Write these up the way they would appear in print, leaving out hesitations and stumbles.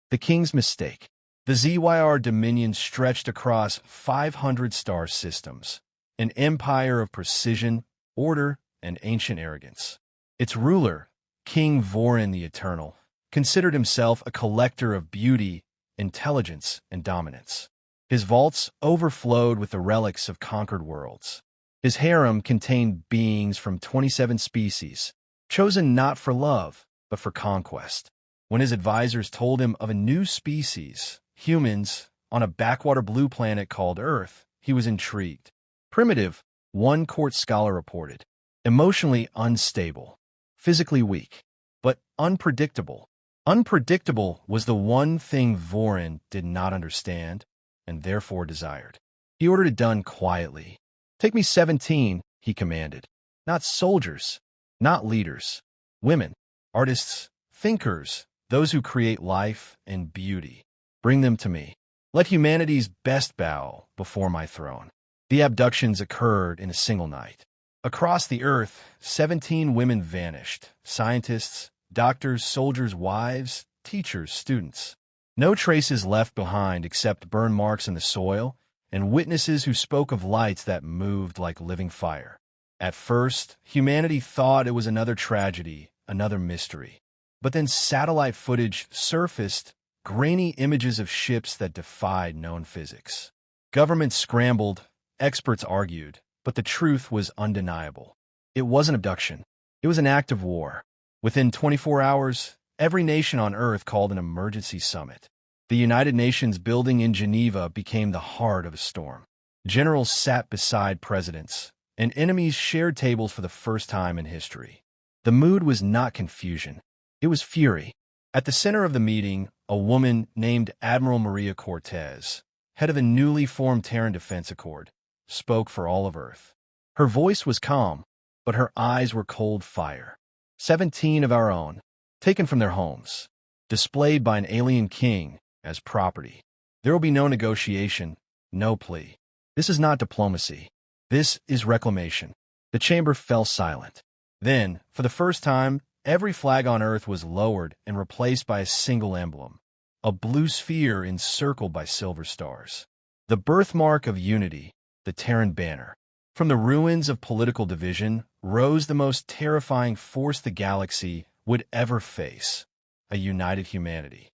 The king's mistake. The ZYR dominion stretched across 500 star systems, an empire of precision, order, and ancient arrogance. Its ruler, King Voryn the Eternal, considered himself a collector of beauty, intelligence, and dominance. His vaults overflowed with the relics of conquered worlds. His harem contained beings from 27 species, chosen not for love, but for conquest. When his advisors told him of a new species, humans, on a backwater blue planet called Earth, he was intrigued. Primitive, one court scholar reported. Emotionally unstable. Physically weak. But unpredictable. Unpredictable was the one thing Voryn did not understand, and therefore desired. He ordered it done quietly. "Take me 17, he commanded. Not soldiers, not leaders. Women, artists, thinkers, those who create life and beauty. Bring them to me. Let humanity's best bow before my throne." The abductions occurred in a single night. Across the Earth, 17 women vanished. Scientists, doctors, soldiers, wives, teachers, students. No traces left behind except burn marks in the soil and witnesses who spoke of lights that moved like living fire. At first, humanity thought it was another tragedy, another mystery. But then satellite footage surfaced, grainy images of ships that defied known physics. Governments scrambled, experts argued, but the truth was undeniable. It wasn't abduction. It was an act of war. Within 24 hours, every nation on Earth called an emergency summit. The United Nations building in Geneva became the heart of a storm. Generals sat beside presidents, and enemies shared tables for the first time in history. The mood was not confusion. It was fury. At the center of the meeting, a woman named Admiral Maria Cortez, head of the newly formed Terran Defense Accord, spoke for all of Earth. Her voice was calm, but her eyes were cold fire. 17 of our own, taken from their homes, displayed by an alien king as property. There will be no negotiation, no plea. This is not diplomacy. This is reclamation. The chamber fell silent. Then, for the first time, every flag on Earth was lowered and replaced by a single emblem, a blue sphere encircled by silver stars. The birthmark of unity, the Terran banner. From the ruins of political division rose the most terrifying force the galaxy would ever face, a united humanity.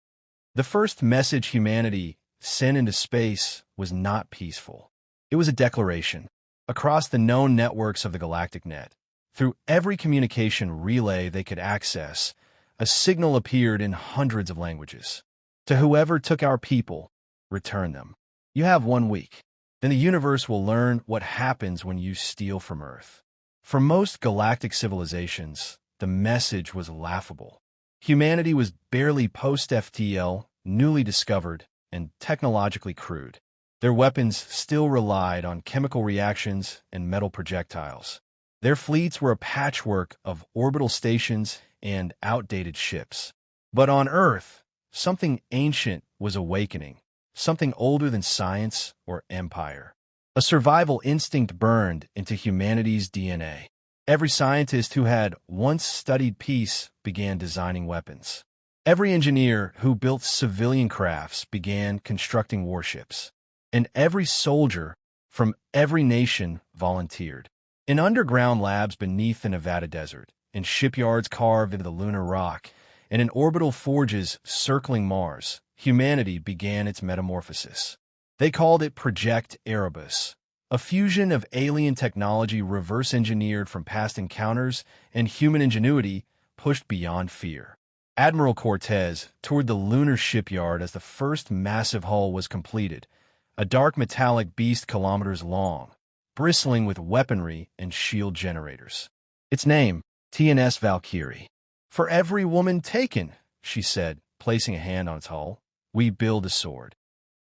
The first message humanity sent into space was not peaceful. It was a declaration. Across the known networks of the galactic net, through every communication relay they could access, a signal appeared in hundreds of languages. To whoever took our people, return them. You have 1 week. Then the universe will learn what happens when you steal from Earth. For most galactic civilizations, the message was laughable. Humanity was barely post-FTL, newly discovered, and technologically crude. Their weapons still relied on chemical reactions and metal projectiles. Their fleets were a patchwork of orbital stations and outdated ships. But on Earth, something ancient was awakening, something older than science or empire. A survival instinct burned into humanity's DNA. Every scientist who had once studied peace began designing weapons. Every engineer who built civilian crafts began constructing warships. And every soldier from every nation volunteered. In underground labs beneath the Nevada desert, in shipyards carved into the lunar rock, and in orbital forges circling Mars, humanity began its metamorphosis. They called it Project Erebus, a fusion of alien technology reverse-engineered from past encounters and human ingenuity pushed beyond fear. Admiral Cortez toured the lunar shipyard as the first massive hull was completed, a dark metallic beast kilometers long, bristling with weaponry and shield generators. Its name, TNS Valkyrie. "For every woman taken," she said, placing a hand on its hull, "we build a sword."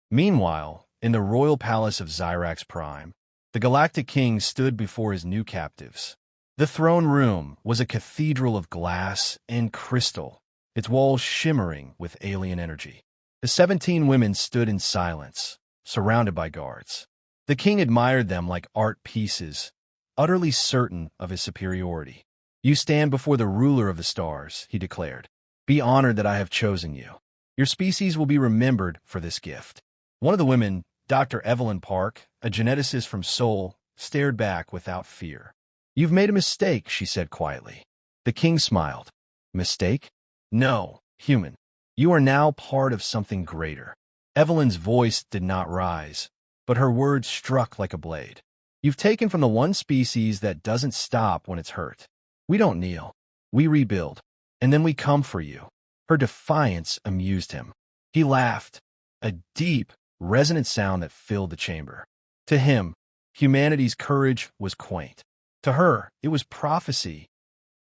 Meanwhile, in the royal palace of Xyrax Prime, the Galactic King stood before his new captives. The throne room was a cathedral of glass and crystal, its walls shimmering with alien energy. The 17 women stood in silence, surrounded by guards. The king admired them like art pieces, utterly certain of his superiority. "You stand before the ruler of the stars," he declared. "Be honored that I have chosen you. Your species will be remembered for this gift. One of the women, Dr. Evelyn Park, a geneticist from Seoul, stared back without fear. You've made a mistake, she said quietly. The king smiled. Mistake? No, human. You are now part of something greater. Evelyn's voice did not rise, but her words struck like a blade. You've taken from the one species that doesn't stop when it's hurt. We don't kneel. We rebuild. And then we come for you. Her defiance amused him. He laughed, a deep, resonant sound that filled the chamber. To him, humanity's courage was quaint. To her, it was prophecy.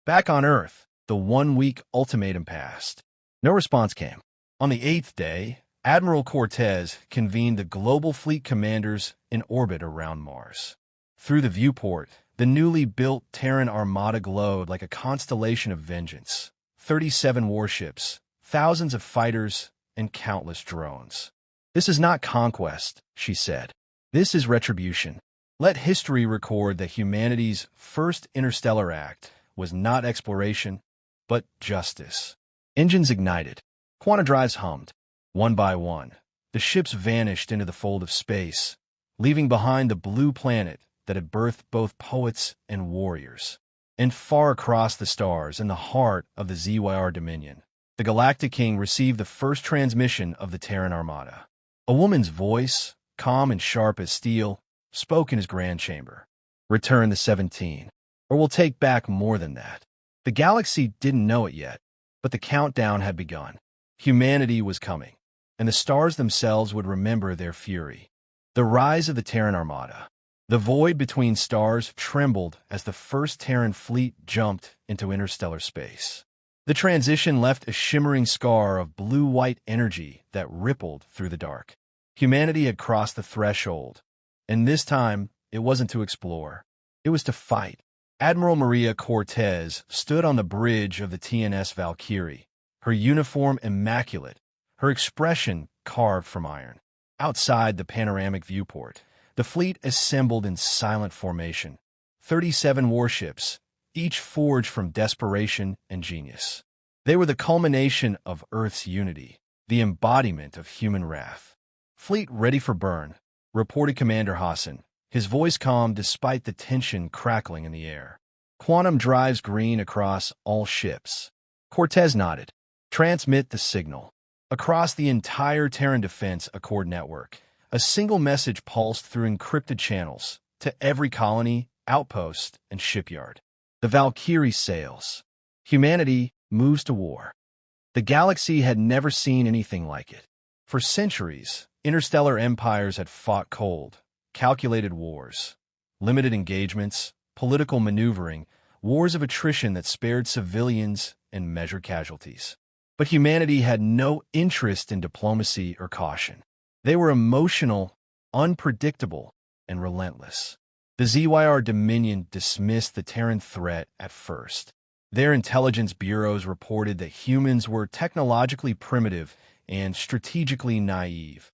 Back on Earth, the 1-week ultimatum passed. No response came. On the 8th day, Admiral Cortez convened the global fleet commanders in orbit around Mars. Through the viewport, the newly built Terran Armada glowed like a constellation of vengeance. 37 warships, thousands of fighters, and countless drones. This is not conquest, she said. This is retribution. Let history record that humanity's first interstellar act was not exploration, but justice. Engines ignited. Quanta drives hummed. One by one, the ships vanished into the fold of space, leaving behind the blue planet that had birthed both poets and warriors. And far across the stars, in the heart of the ZYR Dominion, the Galactic King received the first transmission of the Terran Armada. A woman's voice, calm and sharp as steel, spoke in his grand chamber. Return the 17, or we'll take back more than that. The galaxy didn't know it yet, but the countdown had begun. Humanity was coming, and the stars themselves would remember their fury. The rise of the Terran Armada. The void between stars trembled as the first Terran Fleet jumped into interstellar space. The transition left a shimmering scar of blue-white energy that rippled through the dark. Humanity had crossed the threshold, and this time it wasn't to explore. It was to fight. Admiral Maria Cortez stood on the bridge of the TNS Valkyrie, her uniform immaculate, her expression carved from iron. Outside the panoramic viewport, the fleet assembled in silent formation. 37 warships, each forged from desperation and genius. They were the culmination of Earth's unity, the embodiment of human wrath. Fleet ready for burn, reported Commander Hassan, his voice calm despite the tension crackling in the air. Quantum drives green across all ships. Cortez nodded. Transmit the signal. Across the entire Terran Defense Accord network, a single message pulsed through encrypted channels to every colony, outpost, and shipyard. The Valkyrie sails. Humanity moves to war. The galaxy had never seen anything like it. For centuries, interstellar empires had fought cold, calculated wars, limited engagements, political maneuvering, wars of attrition that spared civilians and measured casualties. But humanity had no interest in diplomacy or caution. They were emotional, unpredictable, and relentless. The ZYR Dominion dismissed the Terran threat at first. Their intelligence bureaus reported that humans were technologically primitive and strategically naive.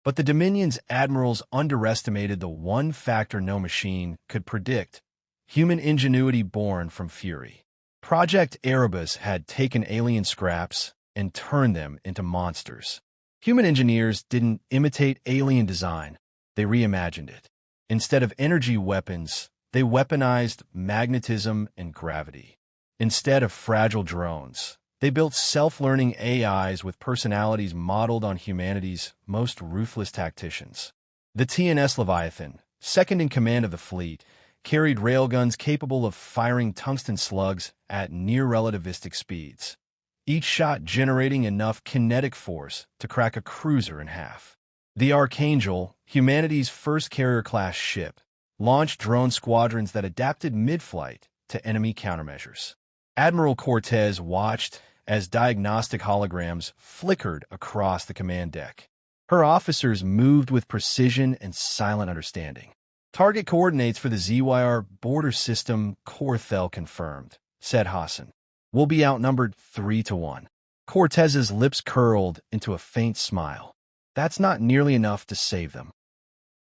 But the Dominion's admirals underestimated the one factor no machine could predict: human ingenuity born from fury. Project Erebus had taken alien scraps and turned them into monsters. Human engineers didn't imitate alien design, they reimagined it. Instead of energy weapons, they weaponized magnetism and gravity. Instead of fragile drones, they built self-learning AIs with personalities modeled on humanity's most ruthless tacticians. The TNS Leviathan, second in command of the fleet, carried railguns capable of firing tungsten slugs at near-relativistic speeds, each shot generating enough kinetic force to crack a cruiser in half. The Archangel, humanity's first carrier-class ship, launched drone squadrons that adapted mid-flight to enemy countermeasures. Admiral Cortez watched as diagnostic holograms flickered across the command deck. Her officers moved with precision and silent understanding. Target coordinates for the ZYR border system Corthel confirmed, said Hassan. We'll be outnumbered 3-1. Cortez's lips curled into a faint smile. That's not nearly enough to save them.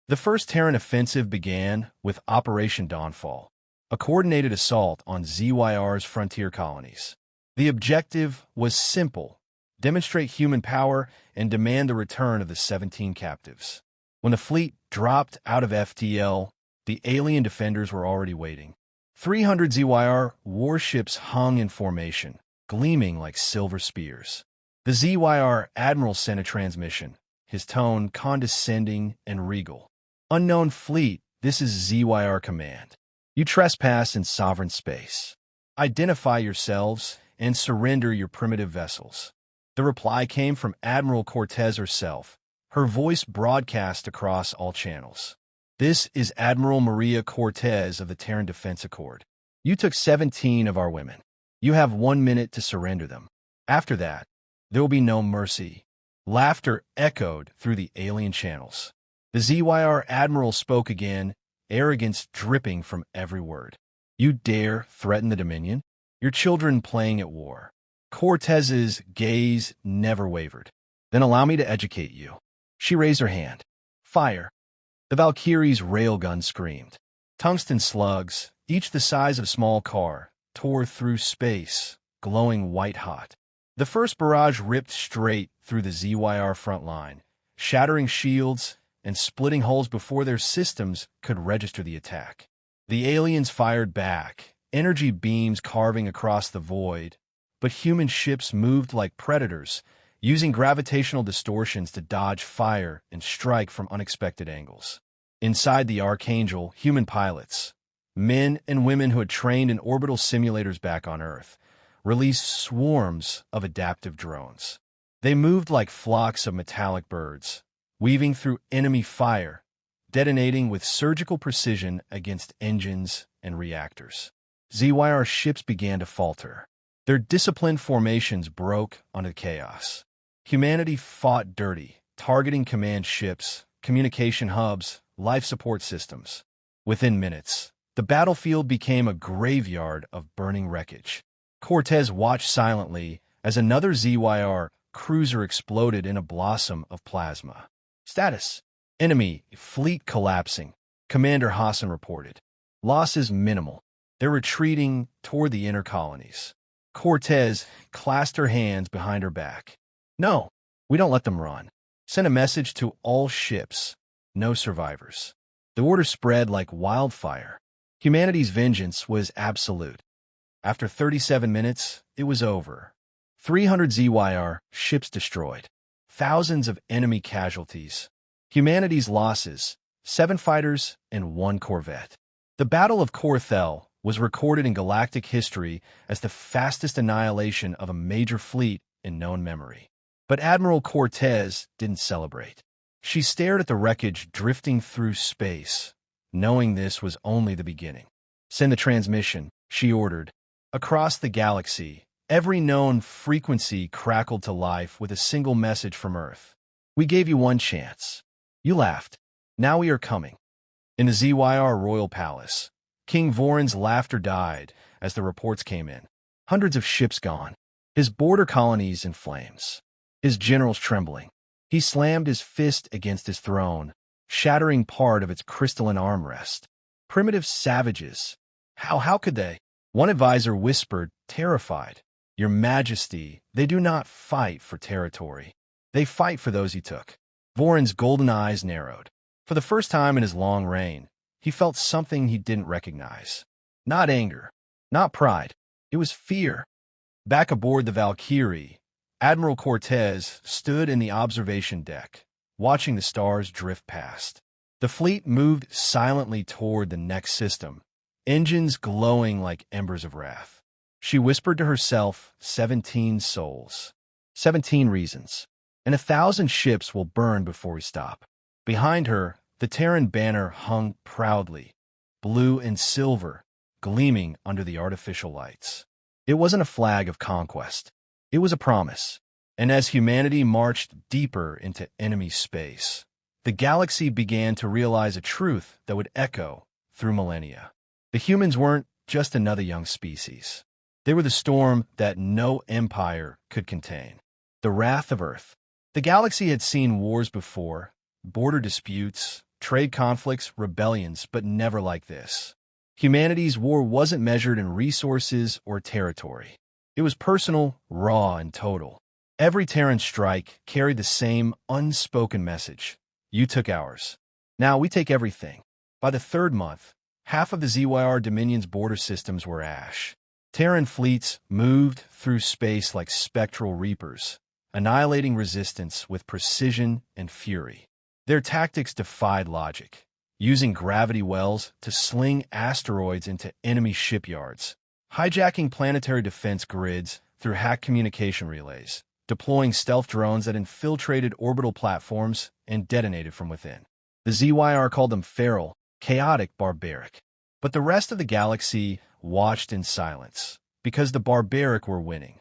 The first Terran offensive began with Operation Dawnfall, a coordinated assault on ZYR's frontier colonies. The objective was simple: demonstrate human power, and demand the return of the 17 captives. When the fleet dropped out of FTL, the alien defenders were already waiting. 300 ZYR warships hung in formation, gleaming like silver spears. The ZYR Admiral sent a transmission, his tone condescending and regal. "Unknown fleet, this is ZYR Command. You trespass in sovereign space. Identify yourselves and surrender your primitive vessels." The reply came from Admiral Cortez herself, her voice broadcast across all channels. "This is Admiral Maria Cortez of the Terran Defense Accord. You took 17 of our women. You have 1 minute to surrender them. After that, there will be no mercy." Laughter echoed through the alien channels. The ZYR Admiral spoke again, arrogance dripping from every word. "You dare threaten the Dominion? Your children playing at war." Cortez's gaze never wavered. "Then allow me to educate you." She raised her hand. "Fire." The Valkyrie's railgun screamed. Tungsten slugs, each the size of a small car, tore through space, glowing white-hot. The first barrage ripped straight through the ZYR front line, shattering shields and splitting holes before their systems could register the attack. The aliens fired back, energy beams carving across the void, but human ships moved like predators, using gravitational distortions to dodge fire and strike from unexpected angles. Inside the Archangel, human pilots, men and women who had trained in orbital simulators back on Earth, released swarms of adaptive drones. They moved like flocks of metallic birds, weaving through enemy fire, detonating with surgical precision against engines and reactors. ZYR ships began to falter. Their disciplined formations broke under chaos. Humanity fought dirty, targeting command ships, communication hubs, life support systems. Within minutes, the battlefield became a graveyard of burning wreckage. Cortez watched silently as another ZYR cruiser exploded in a blossom of plasma. "Status: Enemy fleet collapsing," Commander Hassan reported. "Losses minimal. They're retreating toward the inner colonies." Cortez clasped her hands behind her back. "No, we don't let them run. Send a message to all ships. No survivors." The order spread like wildfire. Humanity's vengeance was absolute. After 37 minutes, it was over. 300 ZYR ships destroyed. Thousands of enemy casualties. Humanity's losses: 7 fighters and 1 corvette. The Battle of Cortez was recorded in galactic history as the fastest annihilation of a major fleet in known memory. But Admiral Cortez didn't celebrate. She stared at the wreckage drifting through space, knowing this was only the beginning. "Send the transmission," she ordered. Across the galaxy, every known frequency crackled to life with a single message from Earth. "We gave you one chance. You laughed. Now we are coming." In the ZYR Royal Palace, King Voryn's laughter died as the reports came in. Hundreds of ships gone. His border colonies in flames. His generals trembling. He slammed his fist against his throne, shattering part of its crystalline armrest. "Primitive savages. How could they?" One advisor whispered, terrified. "Your Majesty, they do not fight for territory. They fight for those he took." Voryn's golden eyes narrowed. For the first time in his long reign, he felt something he didn't recognize. Not anger, not pride. It was fear. Back aboard the Valkyrie, Admiral Cortez stood in the observation deck, watching the stars drift past. The fleet moved silently toward the next system, engines glowing like embers of wrath. She whispered to herself, 17 souls, 17 reasons, and 1,000 ships will burn before we stop. Behind her, the Terran banner hung proudly, blue and silver, gleaming under the artificial lights. It wasn't a flag of conquest. It was a promise. And as humanity marched deeper into enemy space, the galaxy began to realize a truth that would echo through millennia. The humans weren't just another young species. They were the storm that no empire could contain. The wrath of Earth. The galaxy had seen wars before, border disputes, trade conflicts, rebellions, but never like this. Humanity's war wasn't measured in resources or territory. It was personal, raw, and total. Every Terran strike carried the same unspoken message. You took ours. Now we take everything. By the third month, half of the ZYR Dominion's border systems were ash. Terran fleets moved through space like spectral reapers, annihilating resistance with precision and fury. Their tactics defied logic, using gravity wells to sling asteroids into enemy shipyards, hijacking planetary defense grids through hacked communication relays, deploying stealth drones that infiltrated orbital platforms and detonated from within. The ZYR called them feral, chaotic, barbaric. But the rest of the galaxy watched in silence, because the barbaric were winning.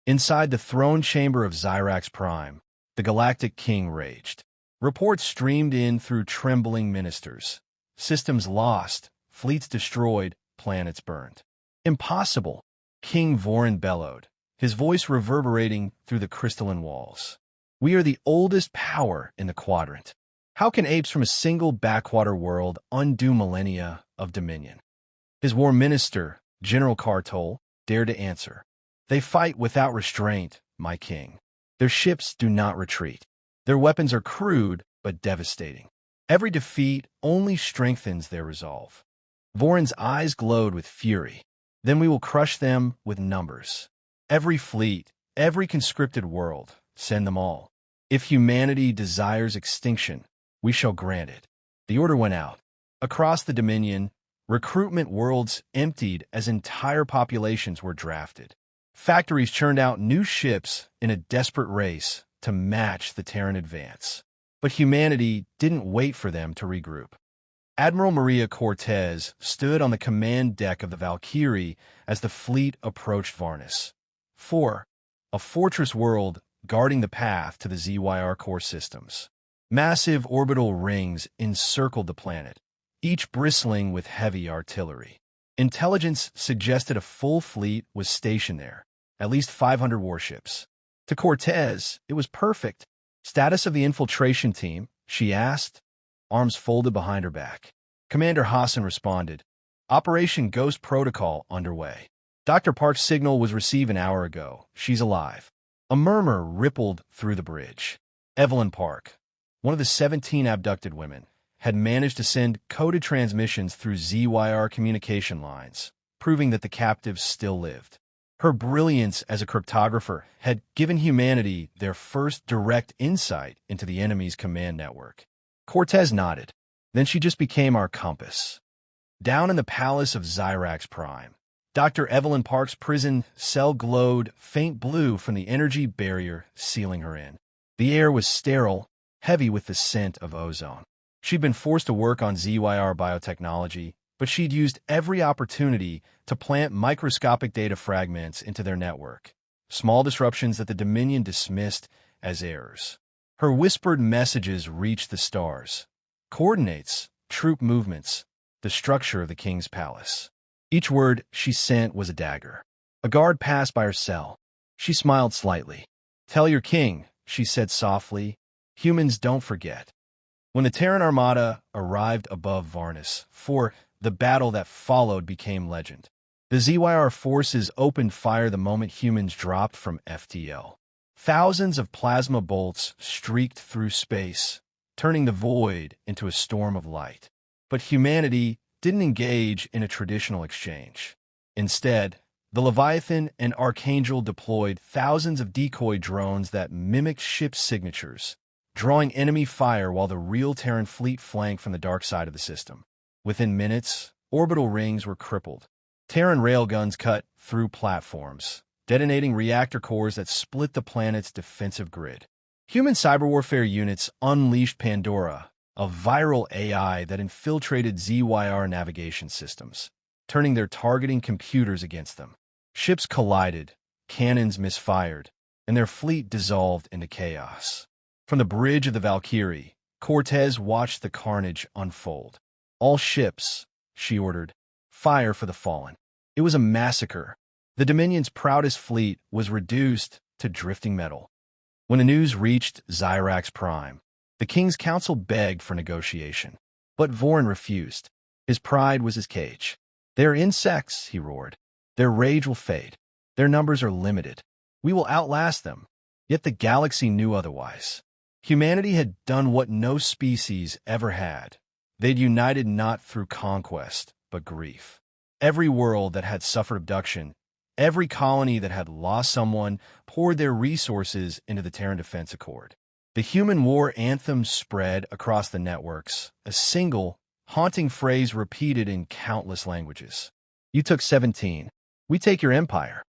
Inside the throne chamber of Xyrax Prime, the Galactic King raged. Reports streamed in through trembling ministers. Systems lost, fleets destroyed, planets burned. Impossible, King Voryn bellowed, his voice reverberating through the crystalline walls. We are the oldest power in the quadrant. How can apes from a single backwater world undo millennia of dominion? His war minister, General Cartol, dared to answer. They fight without restraint, my king. Their ships do not retreat. Their weapons are crude but devastating. Every defeat only strengthens their resolve. Voryn's eyes glowed with fury. Then we will crush them with numbers. Every fleet, every conscripted world, send them all. If humanity desires extinction, we shall grant it. The order went out. Across the Dominion, recruitment worlds emptied as entire populations were drafted. Factories churned out new ships in a desperate race to match the Terran advance. But humanity didn't wait for them to regroup. Admiral Maria Cortez stood on the command deck of the Valkyrie as the fleet approached Varnus. 4. A fortress world guarding the path to the ZYR core systems. Massive orbital rings encircled the planet, each bristling with heavy artillery. Intelligence suggested a full fleet was stationed there, at least 500 warships. To Cortez, it was perfect. Status of the infiltration team, she asked, arms folded behind her back. Commander Hassan responded, Operation Ghost Protocol underway. Dr. Park's signal was received an hour ago. She's alive. A murmur rippled through the bridge. Evelyn Park, one of the 17 abducted women, had managed to send coded transmissions through ZYR communication lines, proving that the captives still lived. Her brilliance as a cryptographer had given humanity their first direct insight into the enemy's command network. Cortez nodded. Then she just became our compass. Down in the palace of Xyrax Prime, Dr. Evelyn Park's prison cell glowed faint blue from the energy barrier sealing her in. The air was sterile, heavy with the scent of ozone. She'd been forced to work on ZYR biotechnology, but she'd used every opportunity to plant microscopic data fragments into their network, small disruptions that the Dominion dismissed as errors. Her whispered messages reached the stars. Coordinates, troop movements, the structure of the king's palace. Each word she sent was a dagger. A guard passed by her cell. She smiled slightly. Tell your king, she said softly, humans don't forget. When the Terran Armada arrived above Varnus, for the battle that followed became legend. The ZYR forces opened fire the moment humans dropped from FTL. Thousands of plasma bolts streaked through space, turning the void into a storm of light. But humanity didn't engage in a traditional exchange. Instead, the Leviathan and Archangel deployed thousands of decoy drones that mimicked ship signatures, drawing enemy fire while the real Terran fleet flanked from the dark side of the system. Within minutes, orbital rings were crippled. Terran railguns cut through platforms, detonating reactor cores that split the planet's defensive grid. Human cyber warfare units unleashed Pandora, a viral AI that infiltrated ZYR navigation systems, turning their targeting computers against them. Ships collided, cannons misfired, and their fleet dissolved into chaos. From the bridge of the Valkyrie, Cortez watched the carnage unfold. All ships, she ordered, fire for the fallen. It was a massacre. The Dominion's proudest fleet was reduced to drifting metal. When the news reached Xyrax Prime, the King's Council begged for negotiation. But Voryn refused. His pride was his cage. They're insects, he roared. Their rage will fade. Their numbers are limited. We will outlast them. Yet the galaxy knew otherwise. Humanity had done what no species ever had. They'd united not through conquest, but grief. Every world that had suffered abduction, every colony that had lost someone, poured their resources into the Terran Defense Accord. The human war anthem spread across the networks, a single, haunting phrase repeated in countless languages. You took 17. We take your empire.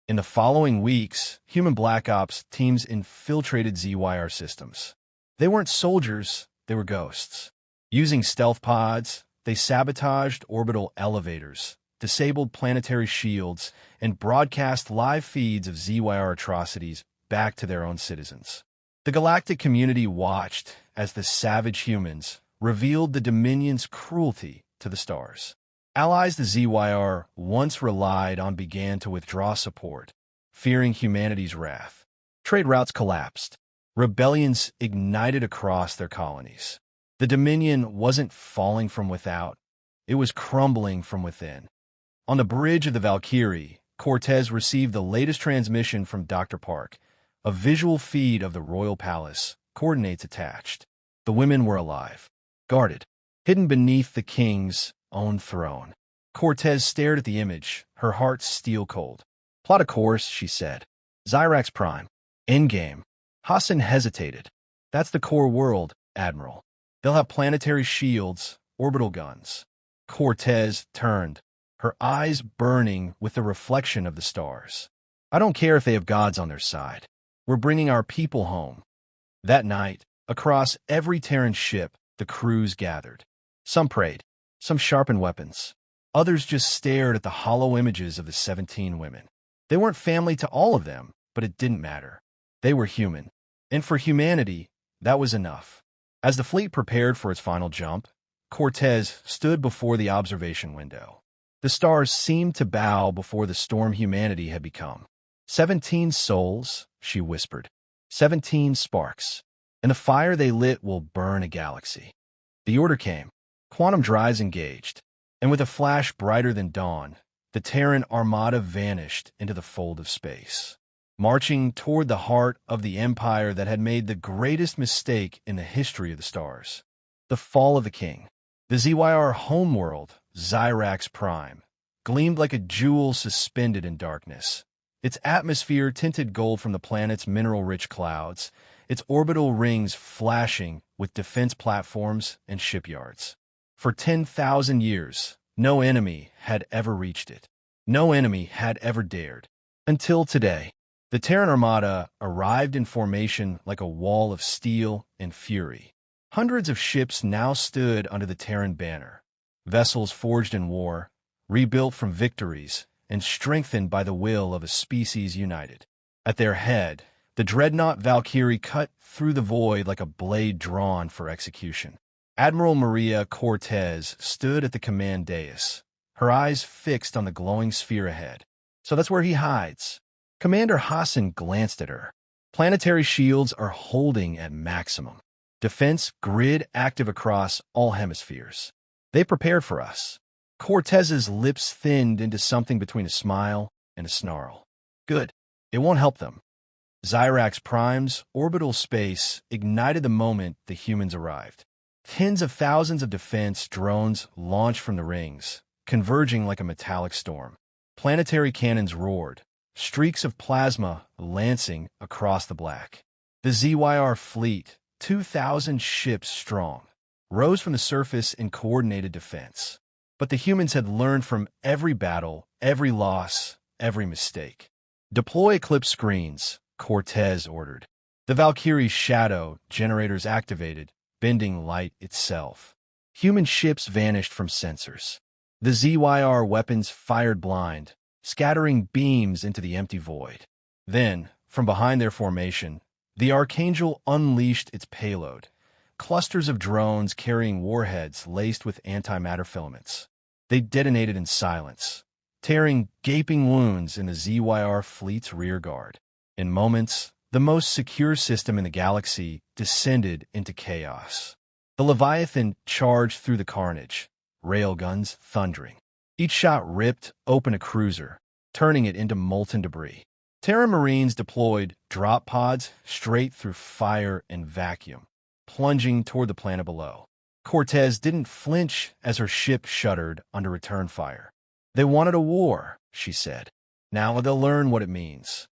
In the following weeks, human Black Ops teams infiltrated ZYR systems. They weren't soldiers, they were ghosts. Using stealth pods, they sabotaged orbital elevators, disabled planetary shields, and broadcast live feeds of ZYR atrocities back to their own citizens. The galactic community watched as the savage humans revealed the Dominion's cruelty to the stars. Allies the ZYR once relied on began to withdraw support, fearing humanity's wrath. Trade routes collapsed. Rebellions ignited across their colonies. The Dominion wasn't falling from without, it was crumbling from within. On the bridge of the Valkyrie, Cortez received the latest transmission from Dr. Park, a visual feed of the royal palace, coordinates attached. The women were alive, guarded, hidden beneath the king's own throne. Cortez stared at the image, her heart steel-cold. Plot a course, she said. Zyrax Prime. Endgame. Hassan hesitated. That's the core world, Admiral. They'll have planetary shields, orbital guns. Cortez turned, her eyes burning with the reflection of the stars. I don't care if they have gods on their side. We're bringing our people home. That night, across every Terran ship, the crews gathered. Some prayed, some sharpened weapons. Others just stared at the hollow images of the 17 women. They weren't family to all of them, but it didn't matter. They were human. And for humanity, that was enough. As the fleet prepared for its final jump, Cortez stood before the observation window. The stars seemed to bow before the storm humanity had become. 17 souls, she whispered. 17 sparks. And the fire they lit will burn a galaxy. The order came. Quantum drives engaged. And with a flash brighter than dawn, the Terran armada vanished into the fold of space, marching toward the heart of the empire that had made the greatest mistake in the history of the stars. The fall of the king. The ZYR homeworld, Zyrax Prime, gleamed like a jewel suspended in darkness. Its atmosphere tinted gold from the planet's mineral-rich clouds, its orbital rings flashing with defense platforms and shipyards. For 10,000 years, no enemy had ever reached it. No enemy had ever dared. Until today, the Terran Armada arrived in formation like a wall of steel and fury. Hundreds of ships now stood under the Terran banner, vessels forged in war, rebuilt from victories, and strengthened by the will of a species united. At their head, the dreadnought Valkyrie cut through the void like a blade drawn for execution. Admiral Maria Cortez stood at the command dais, her eyes fixed on the glowing sphere ahead. So that's where he hides. Commander Hassan glanced at her. Planetary shields are holding at maximum. Defense grid active across all hemispheres. They prepared for us. Cortez's lips thinned into something between a smile and a snarl. Good. It won't help them. Zyrax Prime's orbital space ignited the moment the humans arrived. Tens of thousands of defense drones launched from the rings, converging like a metallic storm. Planetary cannons roared, streaks of plasma lancing across the black. The ZYR fleet, 2,000 ships strong, rose from the surface in coordinated defense. But the humans had learned from every battle, every loss, every mistake. Deploy eclipse screens, Cortez ordered. The Valkyrie's shadow generators activated, bending light itself. Human ships vanished from sensors. The ZYR weapons fired blind, scattering beams into the empty void. Then, from behind their formation, the Archangel unleashed its payload, clusters of drones carrying warheads laced with antimatter filaments. They detonated in silence, tearing gaping wounds in the ZYR fleet's rear guard. In moments, the most secure system in the galaxy descended into chaos. The Leviathan charged through the carnage, railguns thundering. Each shot ripped open a cruiser, turning it into molten debris. Terran Marines deployed drop pods straight through fire and vacuum, plunging toward the planet below. Cortez didn't flinch as her ship shuddered under return fire. They wanted a war, she said. Now they'll learn what it means.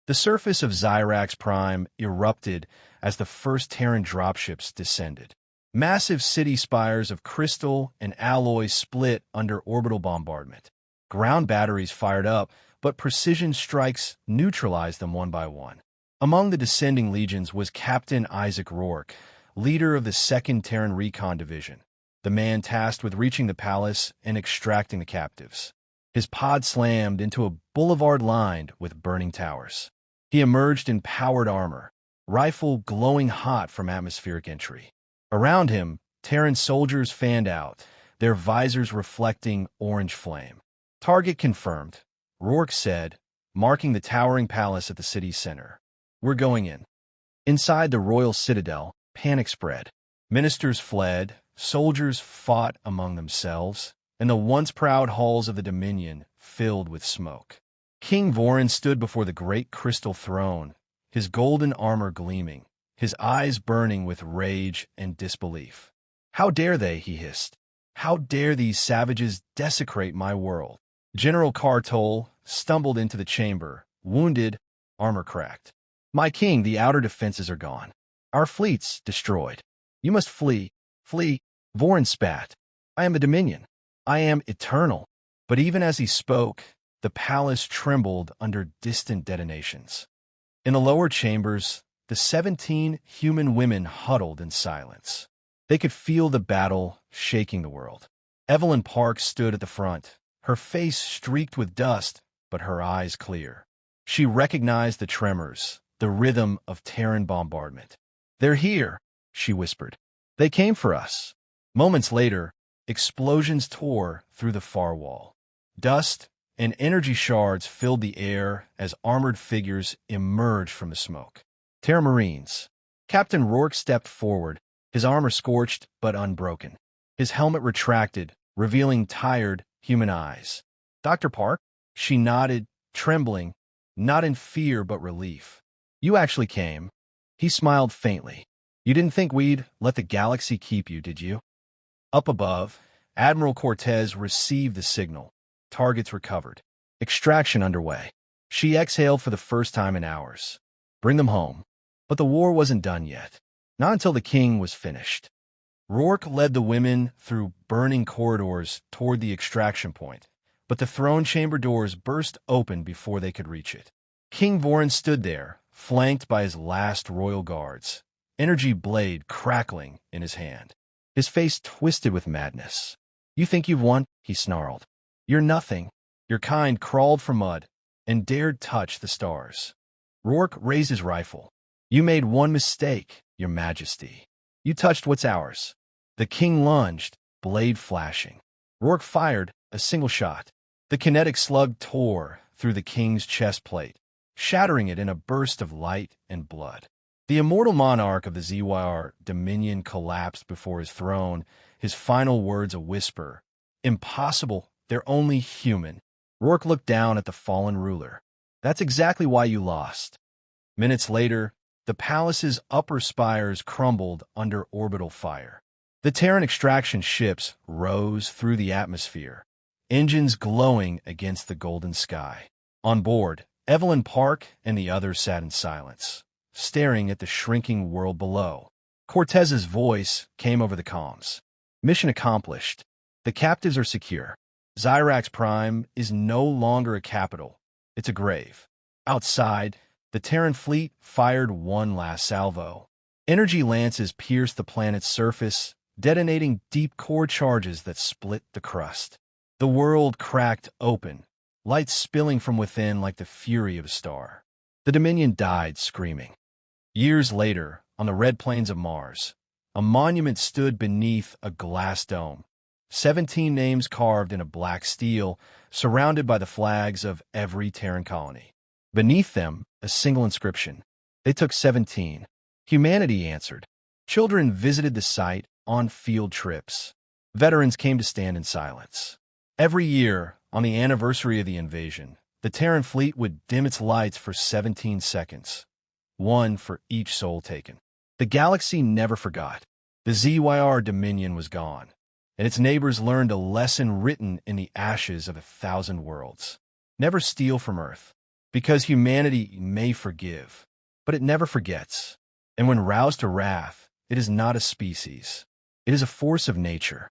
The surface of Xyrax Prime erupted as the first Terran dropships descended. Massive city spires of crystal and alloy split under orbital bombardment. Ground batteries fired up, but precision strikes neutralized them one by one. Among the descending legions was Captain Isaac Rourke, leader of the 2nd Terran Recon Division, the man tasked with reaching the palace and extracting the captives. His pod slammed into a boulevard lined with burning towers. He emerged in powered armor, rifle glowing hot from atmospheric entry. Around him, Terran soldiers fanned out, their visors reflecting orange flame. Target confirmed, Rourke said, marking the towering palace at the city's center. We're going in. Inside the royal citadel, panic spread. Ministers fled, soldiers fought among themselves, and the once proud halls of the Dominion filled with smoke. King Voryn stood before the great crystal throne, his golden armor gleaming, his eyes burning with rage and disbelief. How dare they, he hissed. How dare these savages desecrate my world? General Cartol stumbled into the chamber, wounded, armor cracked. My king, the outer defenses are gone. Our fleet's destroyed. You must flee. Flee. Voryn spat. I am the Dominion. I am eternal. But even as he spoke, the palace trembled under distant detonations. In the lower chambers, the 17 human women huddled in silence. They could feel the battle shaking the world. Evelyn Park stood at the front, her face streaked with dust, but her eyes clear. She recognized the tremors, the rhythm of Terran bombardment. They're here, she whispered. They came for us. Moments later, explosions tore through the far wall. Dust and energy shards filled the air as armored figures emerged from the smoke. Terran Marines. Captain Rourke stepped forward, his armor scorched but unbroken. His helmet retracted, revealing tired, human eyes. Dr. Park? She nodded, trembling, not in fear but relief. You actually came. He smiled faintly. You didn't think we'd let the galaxy keep you, did you? Up above, Admiral Cortez received the signal. Targets recovered. Extraction underway. She exhaled for the first time in hours. Bring them home. But the war wasn't done yet. Not until the king was finished. Rourke led the women through burning corridors toward the extraction point, but the throne chamber doors burst open before they could reach it. King Voryn stood there, flanked by his last royal guards, energy blade crackling in his hand. His face twisted with madness. You think you've won? He snarled. You're nothing. Your kind crawled from mud and dared touch the stars. Rourke raised his rifle. You made one mistake, Your Majesty. You touched what's ours. The king lunged, blade flashing. Rourke fired a single shot. The kinetic slug tore through the king's chest plate, shattering it in a burst of light and blood. The immortal monarch of the ZYR Dominion collapsed before his throne, his final words a whisper. Impossible, they're only human. Rourke looked down at the fallen ruler. That's exactly why you lost. Minutes later, the palace's upper spires crumbled under orbital fire. The Terran extraction ships rose through the atmosphere, engines glowing against the golden sky. On board, Evelyn Park and the others sat in silence, staring at the shrinking world below. Cortez's voice came over the comms. Mission accomplished. The captives are secure. Xyrax Prime is no longer a capital. It's a grave. Outside, the Terran Fleet fired one last salvo. Energy lances pierced the planet's surface, detonating deep core charges that split the crust. The world cracked open, light spilling from within like the fury of a star. The Dominion died screaming. Years later, on the red plains of Mars, a monument stood beneath a glass dome. 17 names carved in a black steel, surrounded by the flags of every Terran colony. Beneath them, a single inscription. They took 17. Humanity answered. Children visited the site on field trips. Veterans came to stand in silence. Every year, on the anniversary of the invasion, The Terran Fleet would dim its lights for 17 seconds, one for each soul taken. The galaxy never forgot. The ZYR Dominion was gone, and its neighbors learned a lesson written in the ashes of 1,000 worlds. Never steal from Earth, because humanity may forgive, but it never forgets. And when roused to wrath, it is not a species. It is a force of nature.